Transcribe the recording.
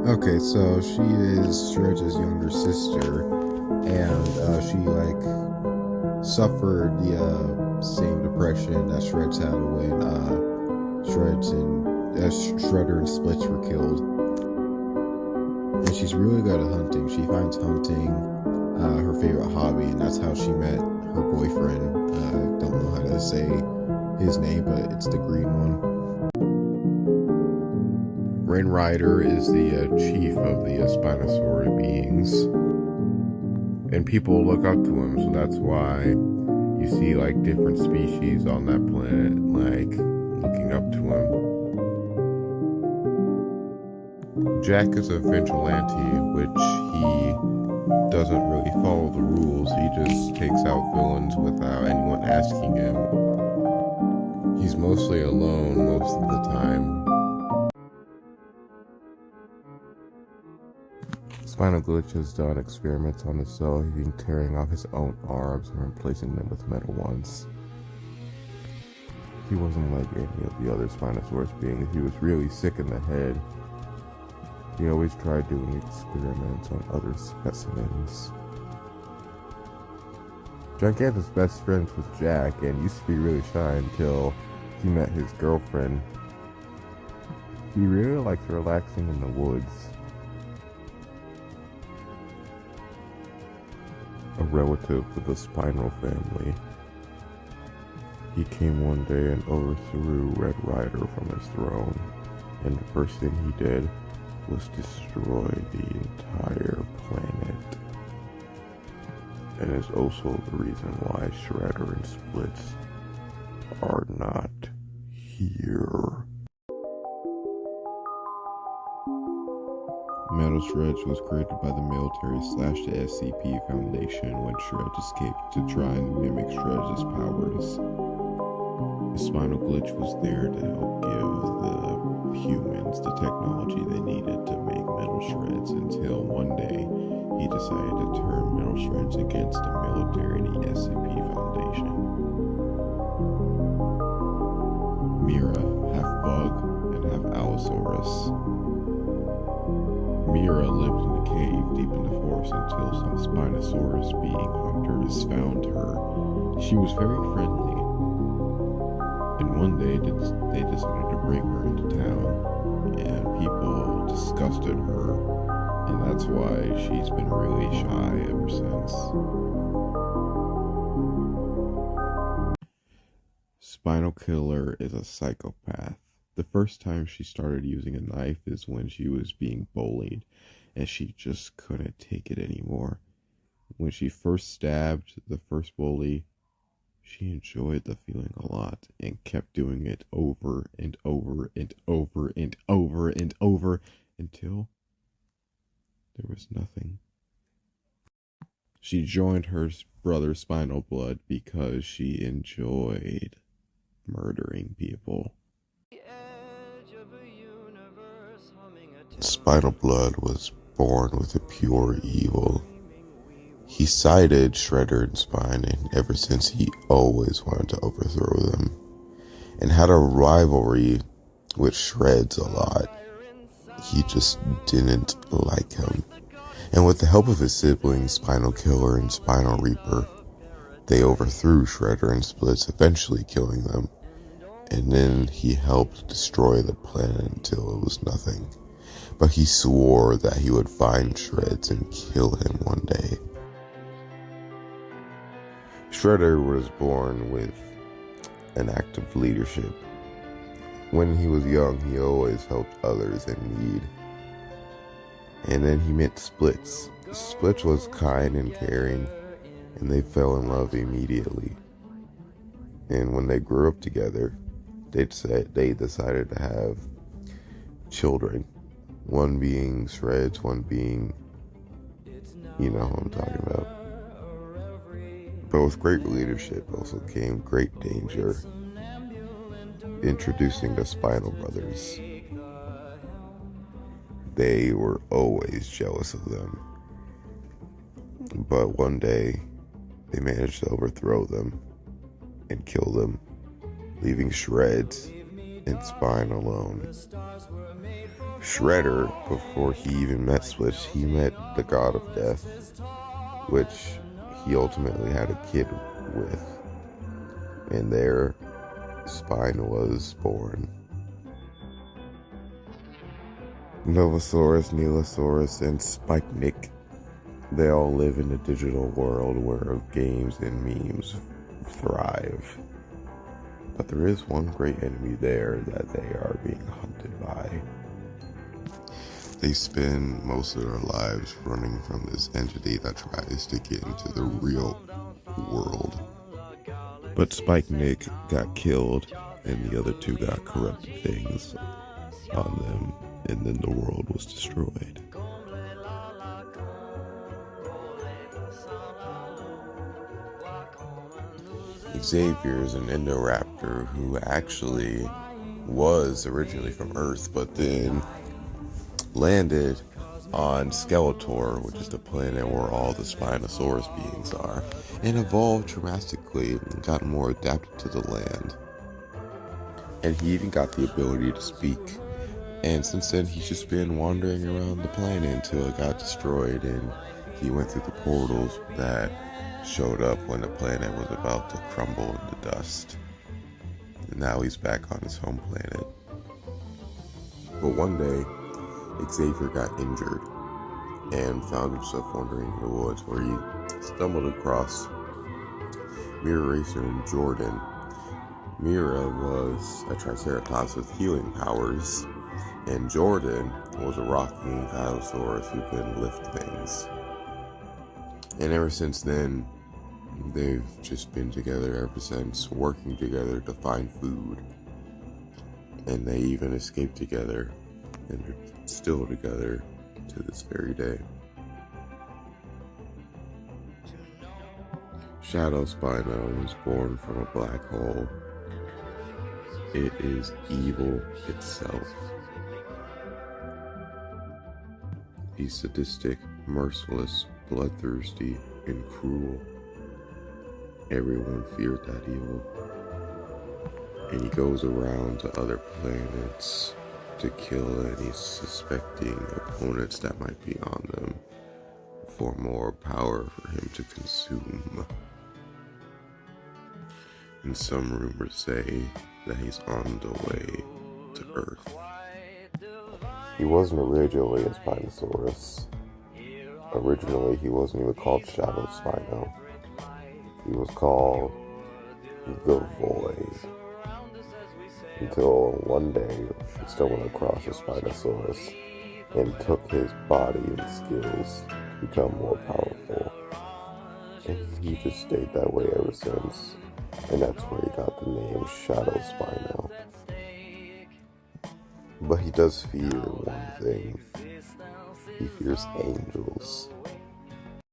Okay, so she is Shred's younger sister, and she suffered the same depression that Shred's had when Shredder and Splits were killed. And she's really good at hunting. She finds hunting her favorite hobby, and that's how she met her boyfriend. I don't know how to say his name, but it's the green one. Rain Rider is the chief of the Spinosaurus beings, and people look up to him, so that's why you see different species on that planet looking up to him. Jack is a vigilante, which he doesn't really follow the rules. He just takes out villains without anyone asking him. He's mostly alone most of the time. Spinal Glitch has done experiments on himself, even tearing off his own arms and replacing them with metal ones. He wasn't like any of the other Spinosaurus beings. He was really sick in the head. He always tried doing experiments on other specimens. Giganto's best friends with Jack and used to be really shy until he met his girlfriend. He really likes relaxing in the woods. A relative of the Spinal family. He came one day and overthrew Red Rider from his throne, and the first thing he did was destroy the entire planet. And is also the reason why Shredder and Splits are not here. Metal Shredz was created by the military / the SCP Foundation when Shredz escaped to try and mimic Shred's powers. The Spinal Glitch was there to help give the humans the technology they needed to make Metal Shredz until one day he decided to turn Metal Shredz against the military and the SCP Foundation. Mira, half bug and half Allosaurus. Mira lived in a cave deep in the forest until some Spinosaurus being hunters found her. She was very friendly, and one day they decided to bring her into town, and people disgusted her, and that's why she's been really shy ever since. Spinal Killer is a psychopath. The first time she started using a knife is when she was being bullied, and she just couldn't take it anymore. When she first stabbed the first bully, she enjoyed the feeling a lot and kept doing it over and over and over and over and over until there was nothing. She joined her brother Spinal Blood because she enjoyed murdering people. Spinal Blood was born with a pure evil. He sided Shredder and Spine, and ever since he always wanted to overthrow them, and had a rivalry with Shredz a lot. He just didn't like him. And with the help of his siblings, Spinal Killer and Spinal Reaper, they overthrew Shredder and Splits, eventually killing them. And then he helped destroy the planet until it was nothing. But he swore that he would find Shredz and kill him one day. Shredder was born with an act of leadership. When he was young, he always helped others in need. And then he met Splits. Splits was kind and caring, and they fell in love immediately. And when they grew up together, they decided to have children. One being Shredz, one being, you know who I'm talking about. But with great leadership also came great danger. Introducing the Spinal Brothers. They were always jealous of them. But one day, they managed to overthrow them and kill them, leaving Shredz and spine alone. Shredder, before he even met Switch, he met the god of death, which he ultimately had a kid with. And there, Spine was born. Novasaurus, Nilosaurus, and Spikenik, they all live in a digital world where games and memes thrive. But there is one great enemy there that they are being hunted by. They spend most of their lives running from this entity that tries to get into the real world. But Spikenik got killed, and the other two got corrupted things on them, and then the world was destroyed. Xavier is an Indoraptor who actually was originally from Earth, but then landed on Skeletor, which is the planet where all the Spinosaurus beings are, and evolved dramatically and got more adapted to the land. And he even got the ability to speak. And since then, he's just been wandering around the planet until it got destroyed, and he went through the portals that showed up when the planet was about to crumble into dust. And now he's back on his home planet. But one day, Xavier got injured and found himself wandering in the woods, where he stumbled across Mira Racer and Jordan. Mira was a Triceratops with healing powers, and Jordan was a rocking dinosaur who could lift things. And ever since then, they've just been together ever since, working together to find food. And they even escaped together, and they're still together to this very day. Shadow Spino was born from a black hole. It is evil itself. He's sadistic, merciless, bloodthirsty, and cruel. Everyone feared that evil. And he goes around to other planets to kill any suspecting opponents that might be on them for more power for him to consume. And some rumors say that he's on the way to Earth. He wasn't originally a Spinosaurus. Originally, he wasn't even called Shadow Spino. He was called the Void. Until one day, he stumbled across a Spinosaurus and took his body and skills to become more powerful. And he just stayed that way ever since. And that's where he got the name Shadow Spino. But he does fear one thing. He fears angels.